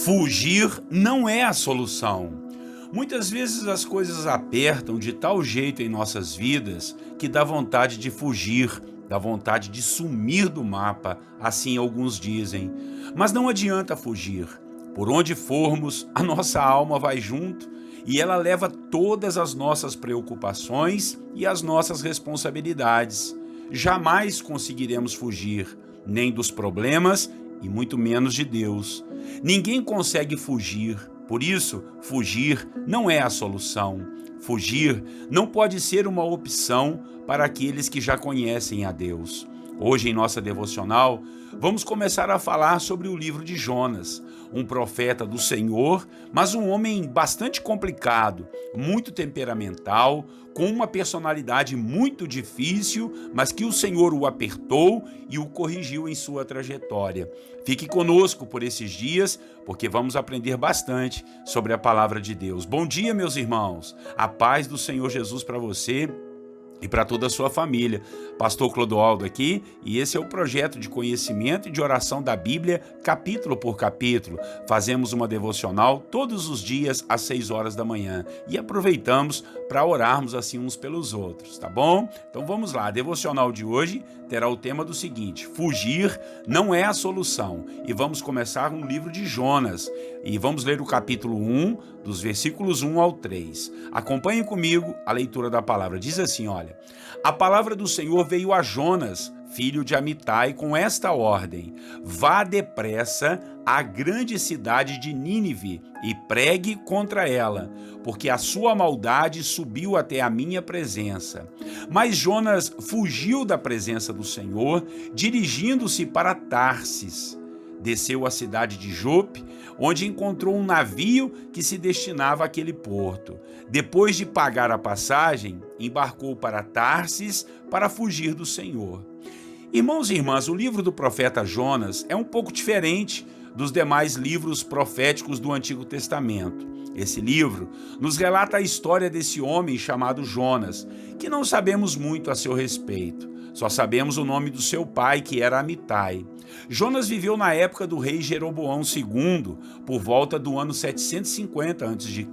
Fugir não é a solução. Muitas vezes as coisas apertam de tal jeito em nossas vidas que dá vontade de fugir, dá vontade de sumir do mapa, assim alguns dizem. Mas não adianta fugir. Por onde formos, a nossa alma vai junto e ela leva todas as nossas preocupações e as nossas responsabilidades. Jamais conseguiremos fugir, nem dos problemas e muito menos de Deus. Ninguém consegue fugir, por isso, fugir não é a solução. Fugir não pode ser uma opção para aqueles que já conhecem a Deus. Hoje, em nossa devocional, vamos começar a falar sobre o livro de Jonas, um profeta do Senhor, mas um homem bastante complicado, muito temperamental, com uma personalidade muito difícil, mas que o Senhor o apertou e o corrigiu em sua trajetória. Fique conosco por esses dias, porque vamos aprender bastante sobre a palavra de Deus. Bom dia, meus irmãos. A paz do Senhor Jesus para você e para toda a sua família. Pastor Clodoaldo aqui, e esse é o projeto de conhecimento e de oração da Bíblia, capítulo por capítulo. Fazemos uma devocional todos os dias às 6 horas da manhã e aproveitamos para orarmos assim uns pelos outros, tá bom? Então vamos lá, a devocional de hoje terá o tema do seguinte: fugir não é a solução. E vamos começar um livro de Jonas e vamos ler o capítulo 1, dos versículos 1 ao 3. Acompanhem comigo a leitura da palavra. Diz assim, olha: a palavra do Senhor veio a Jonas, filho de Amitai, com esta ordem: vá depressa à grande cidade de Nínive e pregue contra ela, porque a sua maldade subiu até a minha presença. Mas Jonas fugiu da presença do Senhor, dirigindo-se para Tarsis. Desceu à cidade de Jope, onde encontrou um navio que se destinava àquele porto. Depois de pagar a passagem, embarcou para Tarsis para fugir do Senhor. Irmãos e irmãs, o livro do profeta Jonas é um pouco diferente dos demais livros proféticos do Antigo Testamento. Esse livro nos relata a história desse homem chamado Jonas, que não sabemos muito a seu respeito. Só sabemos o nome do seu pai, que era Amitai. Jonas viveu na época do rei Jeroboão II, por volta do ano 750 a.C.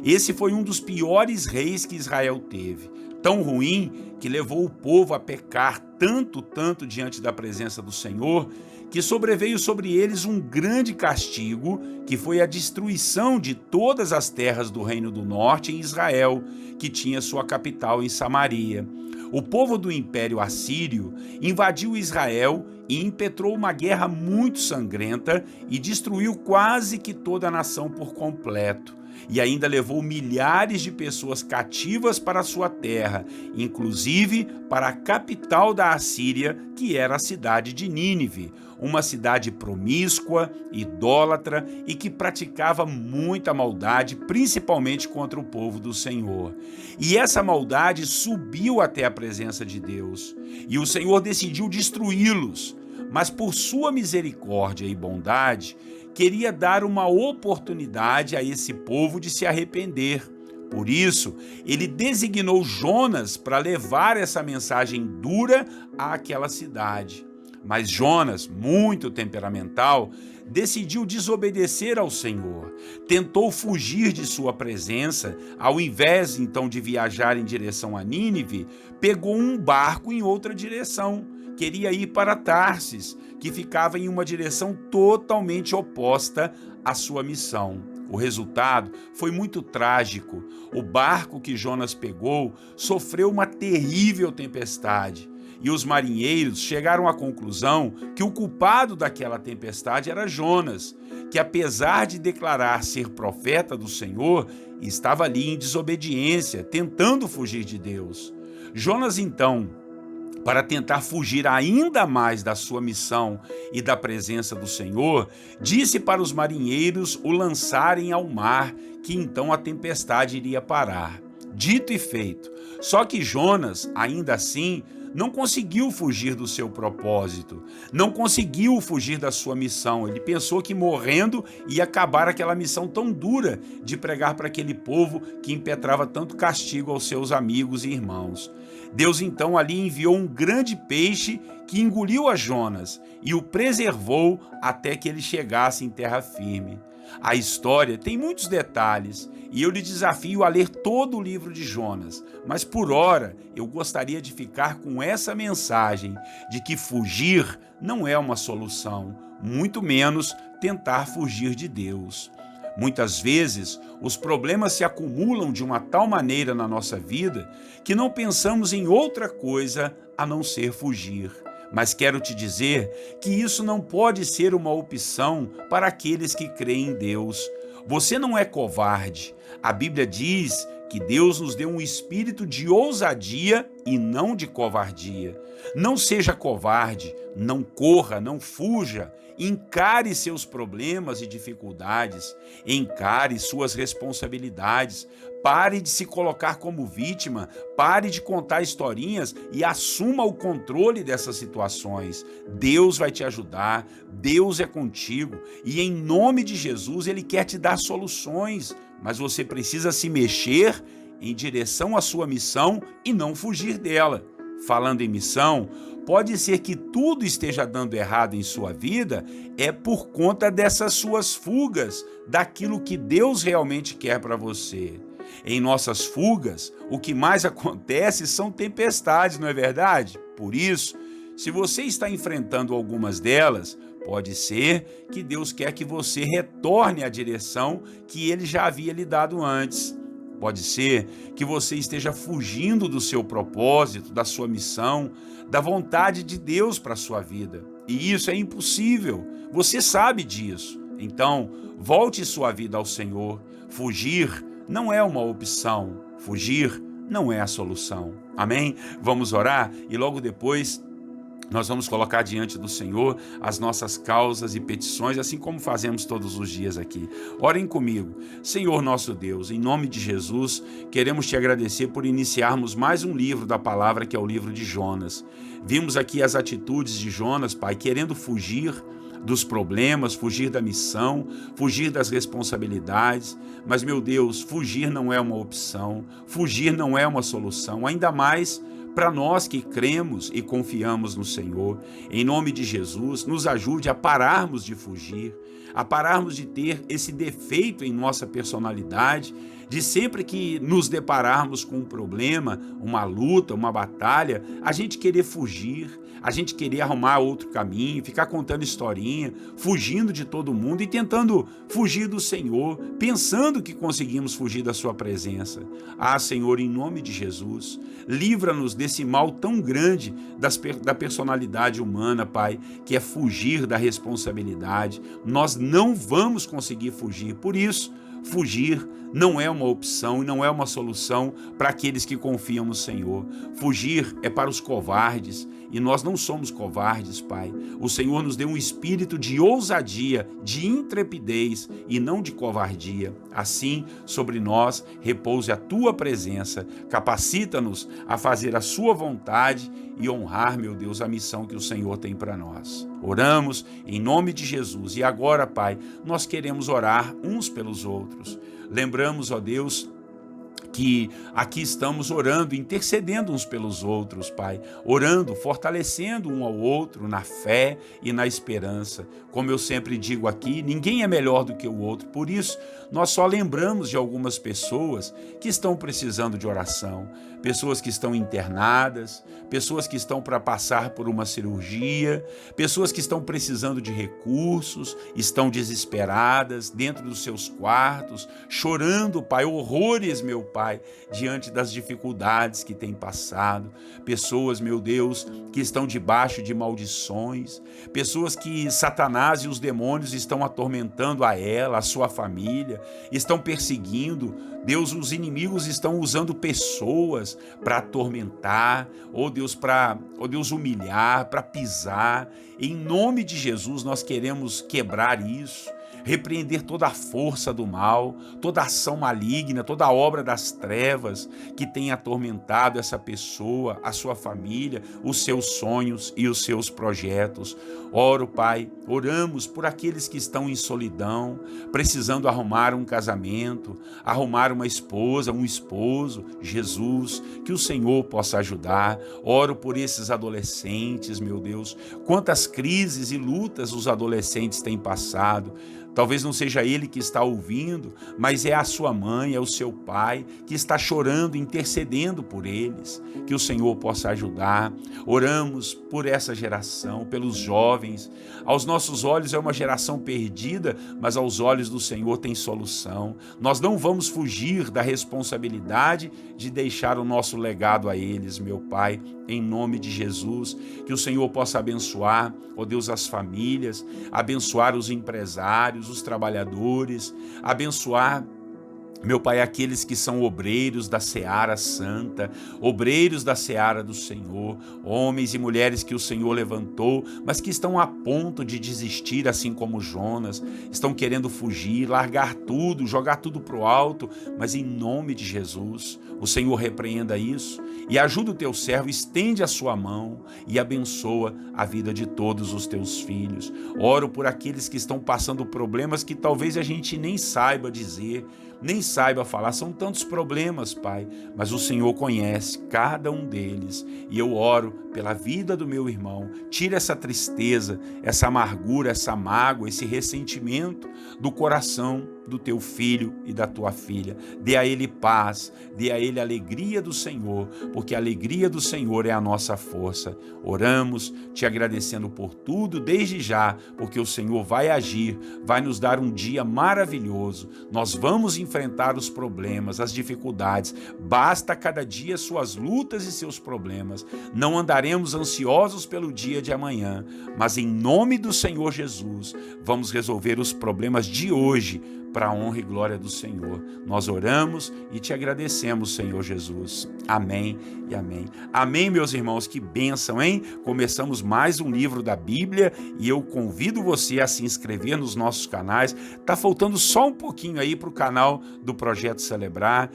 Esse foi um dos piores reis que Israel teve. Tão ruim que levou o povo a pecar tanto diante da presença do Senhor, que sobreveio sobre eles um grande castigo, que foi a destruição de todas as terras do Reino do Norte em Israel, que tinha sua capital em Samaria. O povo do Império Assírio invadiu Israel e impetrou uma guerra muito sangrenta e destruiu quase que toda a nação por completo. E ainda levou milhares de pessoas cativas para a sua terra, inclusive para a capital da Assíria, que era a cidade de Nínive, uma cidade promíscua, idólatra e que praticava muita maldade, principalmente contra o povo do Senhor. E essa maldade subiu até a presença de Deus, e o Senhor decidiu destruí-los, mas por sua misericórdia e bondade, queria dar uma oportunidade a esse povo de se arrepender. Por isso, ele designou Jonas para levar essa mensagem dura àquela cidade. Mas Jonas, muito temperamental, decidiu desobedecer ao Senhor. Tentou fugir de sua presença. Ao invés, então, de viajar em direção a Nínive, pegou um barco em outra direção. Queria ir para Tarsis, que ficava em uma direção totalmente oposta à sua missão. O resultado foi muito trágico. O barco que Jonas pegou sofreu uma terrível tempestade. E os marinheiros chegaram à conclusão que o culpado daquela tempestade era Jonas, que apesar de declarar ser profeta do Senhor, estava ali em desobediência, tentando fugir de Deus. Jonas, então, para tentar fugir ainda mais da sua missão e da presença do Senhor, disse para os marinheiros o lançarem ao mar, que então a tempestade iria parar. Dito e feito. Só que Jonas, ainda assim, não conseguiu fugir do seu propósito, não conseguiu fugir da sua missão. Ele pensou que morrendo ia acabar aquela missão tão dura de pregar para aquele povo que impetrava tanto castigo aos seus amigos e irmãos. Deus então ali enviou um grande peixe que engoliu a Jonas e o preservou até que ele chegasse em terra firme. A história tem muitos detalhes e eu lhe desafio a ler todo o livro de Jonas, mas por hora eu gostaria de ficar com essa mensagem de que fugir não é uma solução, muito menos tentar fugir de Deus. Muitas vezes, os problemas se acumulam de uma tal maneira na nossa vida que não pensamos em outra coisa a não ser fugir. Mas quero te dizer que isso não pode ser uma opção para aqueles que creem em Deus. Você não é covarde. A Bíblia diz que Deus nos deu um espírito de ousadia e não de covardia. Não seja covarde, não corra, não fuja. Encare seus problemas e dificuldades, encare suas responsabilidades, pare de se colocar como vítima, pare de contar historinhas e assuma o controle dessas situações. Deus vai te ajudar, Deus é contigo e em nome de Jesus Ele quer te dar soluções, mas você precisa se mexer em direção à sua missão e não fugir dela. Falando em missão, pode ser que tudo esteja dando errado em sua vida é por conta dessas suas fugas, daquilo que Deus realmente quer para você. Em nossas fugas, o que mais acontece são tempestades, não é verdade? Por isso, se você está enfrentando algumas delas, pode ser que Deus quer que você retorne à direção que Ele já havia lhe dado antes. Pode ser que você esteja fugindo do seu propósito, da sua missão, da vontade de Deus para a sua vida. E isso é impossível. Você sabe disso. Então, volte sua vida ao Senhor. Fugir não é uma opção. Fugir não é a solução. Amém? Vamos orar e logo depois nós vamos colocar diante do Senhor as nossas causas e petições, assim como fazemos todos os dias aqui. Orem comigo. Senhor nosso Deus, em nome de Jesus, queremos te agradecer por iniciarmos mais um livro da palavra, que é o livro de Jonas. Vimos aqui as atitudes de Jonas, Pai, querendo fugir dos problemas, fugir da missão, fugir das responsabilidades. Mas, meu Deus, fugir não é uma opção, fugir não é uma solução, ainda mais para nós que cremos e confiamos no Senhor. Em nome de Jesus, nos ajude a pararmos de fugir, a pararmos de ter esse defeito em nossa personalidade, de sempre que nos depararmos com um problema, uma luta, uma batalha, a gente querer fugir, a gente querer arrumar outro caminho, ficar contando historinha, fugindo de todo mundo e tentando fugir do Senhor, pensando que conseguimos fugir da sua presença. Ah, Senhor, em nome de Jesus, livra-nos desse mal tão grande da personalidade humana, Pai, que é fugir da responsabilidade. Nós não vamos conseguir fugir, por isso, fugir não é uma opção e não é uma solução para aqueles que confiam no Senhor. Fugir é para os covardes e nós não somos covardes, Pai. O Senhor nos deu um espírito de ousadia, de intrepidez e não de covardia. Assim, sobre nós repouse a Tua presença, capacita-nos a fazer a Sua vontade e honrar, meu Deus, a missão que o Senhor tem para nós. Oramos em nome de Jesus e agora, Pai, nós queremos orar uns pelos outros. Lembramos, ó Deus, que aqui estamos orando, intercedendo uns pelos outros, Pai, orando, fortalecendo um ao outro na fé e na esperança. Como eu sempre digo aqui, ninguém é melhor do que o outro, por isso nós só lembramos de algumas pessoas que estão precisando de oração, pessoas que estão internadas, pessoas que estão para passar por uma cirurgia, pessoas que estão precisando de recursos, estão desesperadas dentro dos seus quartos, chorando, Pai, horrores, meu Pai, diante das dificuldades que têm passado. Pessoas, meu Deus, que estão debaixo de maldições, pessoas que Satanás e os demônios estão atormentando a ela, a sua família, estão perseguindo. Deus, os inimigos estão usando pessoas para atormentar, ou Deus, humilhar, para pisar. Em nome de Jesus, nós queremos quebrar isso. repreender toda a força do mal, toda ação maligna, toda a obra das trevas que tem atormentado essa pessoa, a sua família, os seus sonhos e os seus projetos. Oro, Pai, oramos por aqueles que estão em solidão, precisando arrumar um casamento, arrumar uma esposa, um esposo. Jesus, que o Senhor possa ajudar. Oro por esses adolescentes, meu Deus, quantas crises e lutas os adolescentes têm passado. Talvez não seja ele que está ouvindo, mas é a sua mãe, é o seu pai que está chorando, intercedendo por eles. Que o Senhor possa ajudar. Oramos por essa geração, pelos jovens. Aos nossos olhos é uma geração perdida, mas aos olhos do Senhor tem solução. Nós não vamos fugir da responsabilidade de deixar o nosso legado a eles, meu Pai, em nome de Jesus. Que o Senhor possa abençoar, ó Deus, as famílias, abençoar os empresários, os trabalhadores, abençoar, meu Pai, aqueles que são obreiros da seara santa, obreiros da seara do Senhor, homens e mulheres que o Senhor levantou, mas que estão a ponto de desistir, assim como Jonas, estão querendo fugir, largar tudo, jogar tudo para o alto, mas em nome de Jesus, o Senhor repreenda isso e ajuda o teu servo, estende a sua mão e abençoa a vida de todos os teus filhos. Oro por aqueles que estão passando problemas que talvez a gente nem saiba dizer, nem saiba falar, são tantos problemas, Pai, mas o Senhor conhece cada um deles, e eu oro pela vida do meu irmão. Tira essa tristeza, essa amargura, essa mágoa, esse ressentimento do coração do teu filho e da tua filha. Dê a ele paz, dê a ele a alegria do Senhor, porque a alegria do Senhor é a nossa força. Oramos te agradecendo por tudo desde já, porque o Senhor vai agir, vai nos dar um dia maravilhoso. Nós vamos enfrentar os problemas, as dificuldades. Basta cada dia suas lutas e seus problemas. Não andaremos ansiosos pelo dia de amanhã, mas em nome do Senhor Jesus, vamos resolver os problemas de hoje, para a honra e glória do Senhor. Nós oramos e te agradecemos, Senhor Jesus. Amém e amém. Amém, meus irmãos, que bênção, hein? Começamos mais um livro da Bíblia e eu convido você a se inscrever nos nossos canais. Tá faltando só um pouquinho aí para o canal do Projeto Celebrar,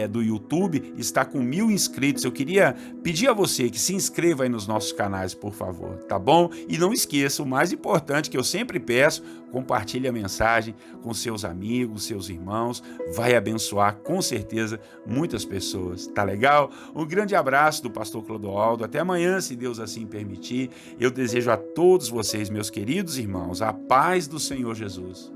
do YouTube, está com 1000 inscritos. Eu queria pedir a você que se inscreva aí nos nossos canais, por favor, tá bom? E não esqueça, o mais importante que eu sempre peço, compartilhe a mensagem com seus amigos, seus irmãos, vai abençoar com certeza muitas pessoas, tá legal? Um grande abraço do pastor Clodoaldo, até amanhã, se Deus assim permitir. Eu desejo a todos vocês, meus queridos irmãos, a paz do Senhor Jesus.